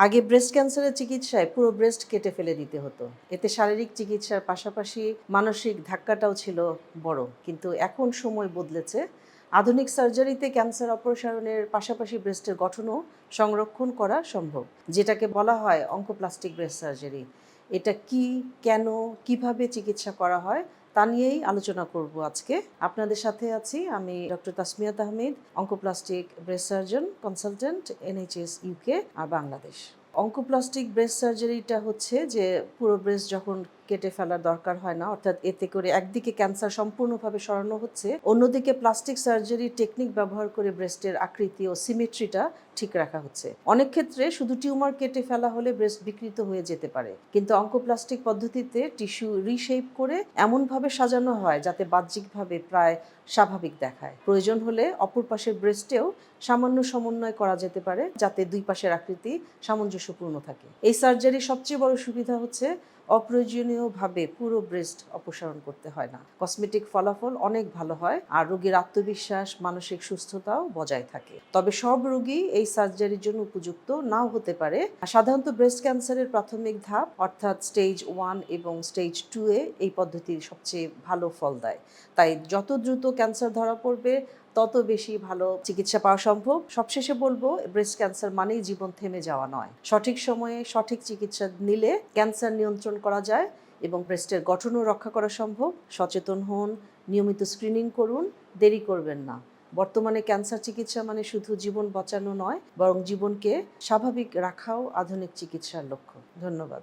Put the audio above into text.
আগে ব্রেস্ট ক্যান্সারের চিকিৎসায় পুরো ব্রেস্ট কেটে ফেলে দিতে হতো। এতে শারীরিক চিকিৎসার পাশাপাশি মানসিক ধাক্কাটাও ছিল বড়। কিন্তু এখন সময় বদলেছে। আধুনিক সার্জারিতে ক্যান্সার অপসারণের পাশাপাশি ব্রেস্টের গঠনও সংরক্ষণ করা সম্ভব, যেটাকে বলা হয় অঙ্কোপ্লাস্টিক ব্রেস্ট সার্জারি। এটা কি, কেন, কিভাবে চিকিৎসা করা হয় তা নিয়েই আলোচনা করব আজকে। আপনাদের সাথে আছি আমি doctor Tasmiat Ahmed, oncoplastic breast surgeon consultant, NHS UK আর বাংলাদেশ। অঙ্কোপ্লাস্টিক ব্রেস্ট সার্জারিটা হচ্ছে যে পুরো ব্রেস্ট যখন কেটে ফেলার দরকার হয় না, অর্থাৎ এতে করে একদিকে ক্যান্সার সম্পূর্ণভাবে সরানো হচ্ছে, অন্যদিকে প্লাস্টিক সার্জারি টেকনিক ব্যবহার করে ব্রেস্টের আকৃতি ও সিমেট্রিটা ঠিক রাখা হচ্ছে। অনেক ক্ষেত্রে শুধু টিউমার কেটে ফেলা হলে ব্রেস্ট বিকৃত হয়ে যেতে পারে, কিন্তু অঙ্কোপ্লাস্টিক পদ্ধতিতে টিস্যু রিশেপ করে এমনভাবে সাজানো হয় যাতে বাহ্যিকভাবে প্রায় স্বাভাবিক দেখায়। প্রয়োজন হলে অপর পাশের ব্রেস্টেও সামান্য সমন্বয় করা যেতে পারে যাতে দুই পাশের আকৃতি সামঞ্জস্যপূর্ণ থাকে। এই সার্জারির সবচেয়ে বড় সুবিধা হচ্ছে অপ্রয়োজনীয়ভাবে পুরো ব্রেস্ট অপসারণ করতে হয় না। কসমেটিক ফলাফল অনেক ভালো হয় আর রোগীর আত্মবিশ্বাস, মানসিক সুস্থতাও বজায় থাকে। তবে সব রোগী এই সার্জারির জন্য উপযুক্ত নাও হতে পারে। সাধারণত ব্রেস্ট ক্যান্সারের প্রাথমিক ধাপ অর্থাৎ স্টেজ 1 এবং স্টেজ 2 এ এই পদ্ধতি সবচেয়ে ভালো ফল দেয়। তাই যত দ্রুত ক্যান্সার ধরা পড়বে তত বেশি ভালো চিকিৎসা পাওয়া সম্ভব। সবশেষে বলবো, ব্রেস্ট ক্যান্সার মানেই জীবন থেমে যাওয়া নয়। সঠিক সময়ে সঠিক চিকিৎসা নিলে ক্যান্সার নিয়ন্ত্রণ করা যায় এবং ব্রেস্টের গঠনও রক্ষা করা সম্ভব। সচেতন হন, নিয়মিত স্ক্রিনিং করুন, দেরি করবেন না। বর্তমানে ক্যান্সার চিকিৎসা মানে শুধু জীবন বাঁচানো নয়, বরং জীবনকে স্বাভাবিক রাখাও আধুনিক চিকিৎসার লক্ষ্য। ধন্যবাদ।